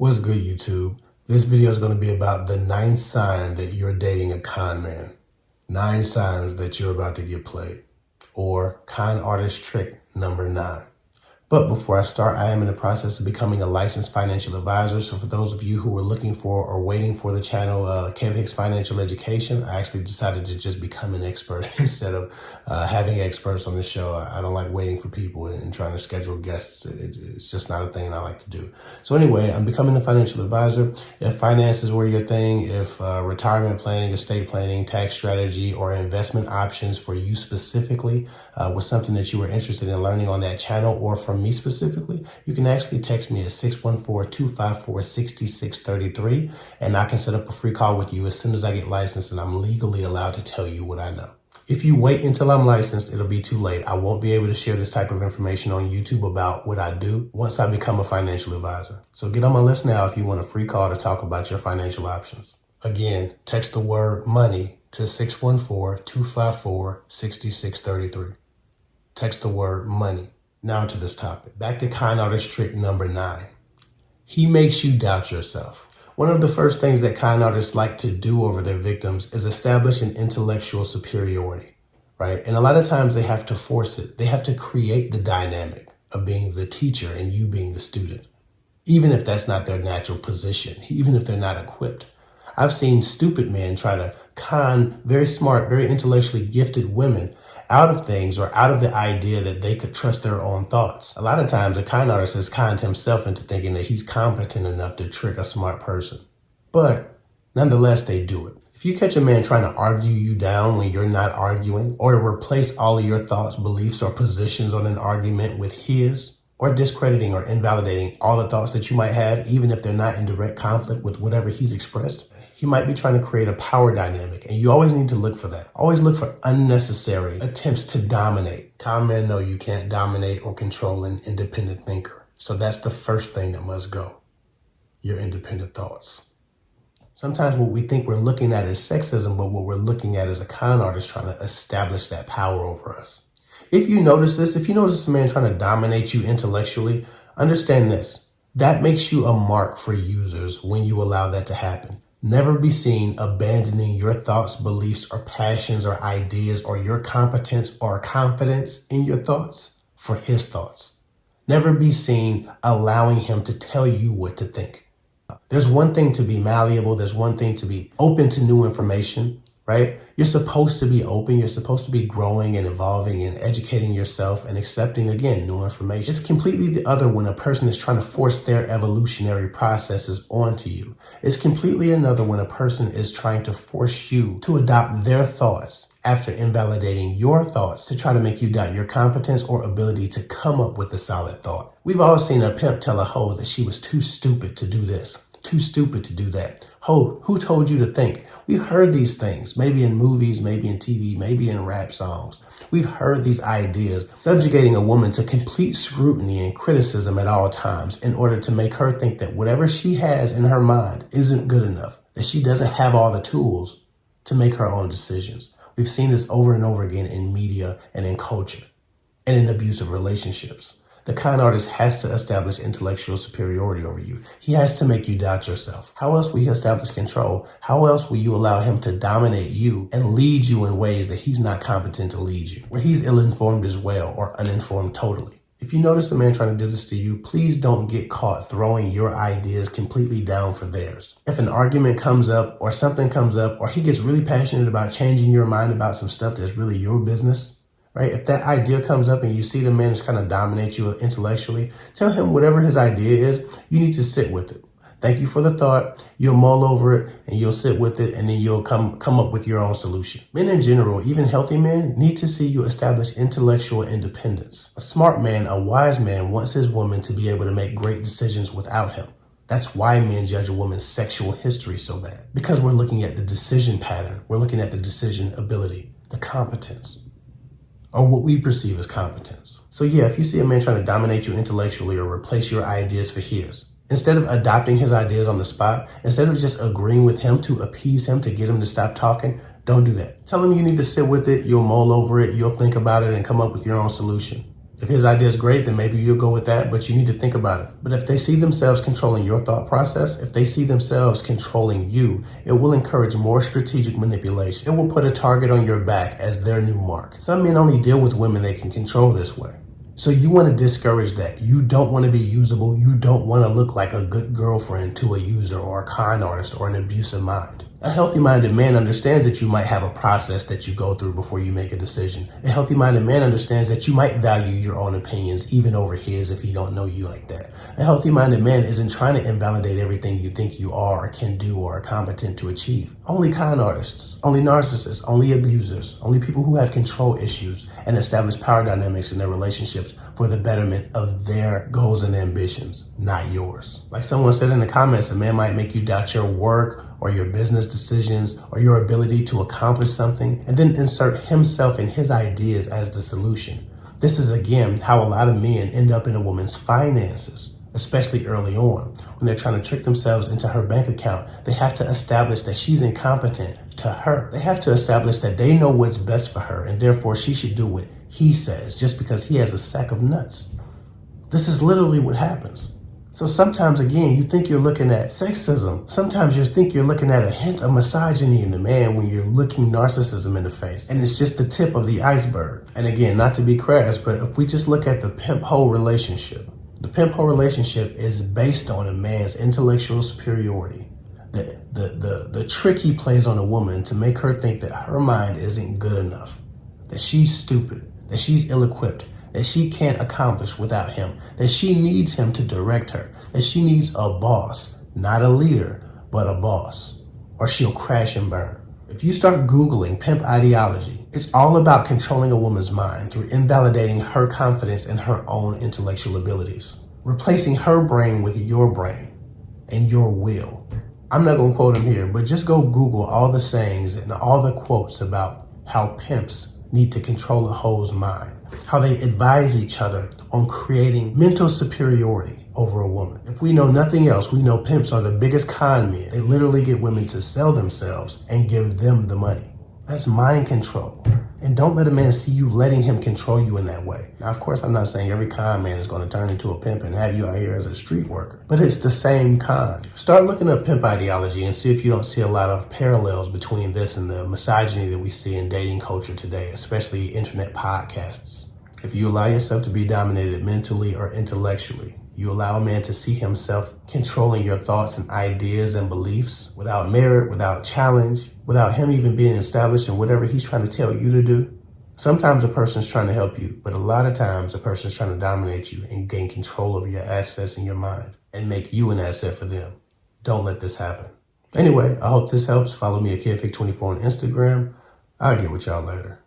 What's good, YouTube? This video is going to be about the 9th sign that you're dating a con man. 9 signs that you're about to get played. Or con artist trick number 9. But before I start, I am in the process of becoming a licensed financial advisor. So for those of you who are looking for or waiting for the channel, Kev Hicks Financial Education, I actually decided to just become an expert instead of having experts on the show. I don't like waiting for people and trying to schedule guests. It's just not a thing I like to do. So anyway, I'm becoming a financial advisor. If finances were your thing, if retirement planning, estate planning, tax strategy, or investment options for you specifically was something that you were interested in learning on that channel or from me specifically, you can actually text me at 614-254-6633 and I can set up a free call with you as soon as I get licensed and I'm legally allowed to tell you what I know. If you wait until I'm licensed, it'll be too late. I won't be able to share this type of information on YouTube about what I do once I become a financial advisor. So get on my list now if you want a free call to talk about your financial options. Again, text the word money to 614-254-6633. Text the word money. Now to this topic. Back to con artist trick number 9. He makes you doubt yourself. One of the first things that con artists like to do over their victims is establish an intellectual superiority, right? And a lot of times they have to force it. They have to create the dynamic of being the teacher and you being the student, even if that's not their natural position, even if they're not equipped. I've seen stupid men try to con very smart, very intellectually gifted women out of things or out of the idea that they could trust their own thoughts. A lot of times a con artist has conned himself into thinking that he's competent enough to trick a smart person. But nonetheless, they do it. If you catch a man trying to argue you down when you're not arguing, or replace all of your thoughts, beliefs, or positions on an argument with his, or discrediting or invalidating all the thoughts that you might have, even if they're not in direct conflict with whatever he's expressed, he might be trying to create a power dynamic, and you always need to look for that. Always look for unnecessary attempts to dominate. Con men know you can't dominate or control an independent thinker. So that's the first thing that must go. Your independent thoughts. Sometimes what we think we're looking at is sexism, but what we're looking at is a con artist trying to establish that power over us. If you notice this, if you notice a man trying to dominate you intellectually, understand this. That makes you a mark for users when you allow that to happen. Never be seen abandoning your thoughts, beliefs, or passions, or ideas, or your competence or confidence in your thoughts for his thoughts. Never be seen allowing him to tell you what to think. There's one thing to be malleable. There's one thing to be open to new information, right? You're supposed to be open. You're supposed to be growing and evolving and educating yourself and accepting, again, new information. It's completely the other when a person is trying to force their evolutionary processes onto you. It's completely another when a person is trying to force you to adopt their thoughts after invalidating your thoughts to try to make you doubt your competence or ability to come up with a solid thought. We've all seen a pimp tell a hoe that she was too stupid to do this, too stupid to do that. Ho, who told you to think? We've heard these things, maybe in movies, maybe in TV, maybe in rap songs. We've heard these ideas subjugating a woman to complete scrutiny and criticism at all times in order to make her think that whatever she has in her mind isn't good enough, that she doesn't have all the tools to make her own decisions. We've seen this over and over again in media and in culture and in abusive relationships. The con artist has to establish intellectual superiority over you. He has to make you doubt yourself. How else will he establish control? How else will you allow him to dominate you and lead you in ways that he's not competent to lead you, where he's ill-informed as well or uninformed totally? If you notice a man trying to do this to you, please don't get caught throwing your ideas completely down for theirs. If an argument comes up or something comes up or he gets really passionate about changing your mind about some stuff that's really your business, right? If that idea comes up and you see the man is kind of dominate you intellectually, tell him whatever his idea is, you need to sit with it. Thank you for the thought. You'll mull over it and you'll sit with it and then you'll come up with your own solution. Men in general, even healthy men, need to see you establish intellectual independence. A smart man, a wise man wants his woman to be able to make great decisions without him. That's why men judge a woman's sexual history so bad, because we're looking at the decision pattern. We're looking at the decision ability, the competence, or what we perceive as competence. So yeah, if you see a man trying to dominate you intellectually or replace your ideas for his, instead of adopting his ideas on the spot, instead of just agreeing with him to appease him, to get him to stop talking, don't do that. Tell him you need to sit with it, you'll mull over it, you'll think about it and come up with your own solution. If his idea is great, then maybe you'll go with that, but you need to think about it. But if they see themselves controlling your thought process, if they see themselves controlling you, it will encourage more strategic manipulation. It will put a target on your back as their new mark. Some men only deal with women they can control this way. So you want to discourage that. You don't want to be usable. You don't want to look like a good girlfriend to a user or a con artist or an abusive mind. A healthy-minded man understands that you might have a process that you go through before you make a decision. A healthy-minded man understands that you might value your own opinions even over his if he don't know you like that. A healthy-minded man isn't trying to invalidate everything you think you are or can do or are competent to achieve. Only con artists, only narcissists, only abusers, only people who have control issues and establish power dynamics in their relationships for the betterment of their goals and ambitions, not yours. Like someone said in the comments, a man might make you doubt your work or your business decisions or your ability to accomplish something, and then insert himself and his ideas as the solution. This is again how a lot of men end up in a woman's finances, especially early on. When they're trying to trick themselves into her bank account, they have to establish that she's incompetent to her. They have to establish that they know what's best for her, and therefore she should do what he says just because he has a sack of nuts. This is literally what happens. So sometimes, again, you think you're looking at sexism. Sometimes you think you're looking at a hint of misogyny in the man when you're looking narcissism in the face. And it's just the tip of the iceberg. And again, not to be crass, but if we just look at the pimp-hoe relationship, the pimp-hoe relationship is based on a man's intellectual superiority. The trick he plays on a woman to make her think that her mind isn't good enough, that she's stupid, that she's ill-equipped, that she can't accomplish without him, that she needs him to direct her, that she needs a boss, not a leader, but a boss, or she'll crash and burn. If you start Googling pimp ideology, it's all about controlling a woman's mind through invalidating her confidence in her own intellectual abilities, replacing her brain with your brain and your will. I'm not going to quote him here, but just go Google all the sayings and all the quotes about how pimps need to control a hoe's mind, how they advise each other on creating mental superiority over a woman. If we know nothing else, we know pimps are the biggest con men. They literally get women to sell themselves and give them the money. That's mind control. And don't let a man see you letting him control you in that way. Now, of course, I'm not saying every con man is going to turn into a pimp and have you out here as a street worker, but it's the same con. Start looking up pimp ideology and see if you don't see a lot of parallels between this and the misogyny that we see in dating culture today, especially internet podcasts. If you allow yourself to be dominated mentally or intellectually, you allow a man to see himself controlling your thoughts and ideas and beliefs without merit, without challenge, without him even being established in whatever he's trying to tell you to do. Sometimes a person's trying to help you, but a lot of times a person's trying to dominate you and gain control over your assets and your mind and make you an asset for them. Don't let this happen. Anyway, I hope this helps. Follow me at KidFig24 on Instagram. I'll get with y'all later.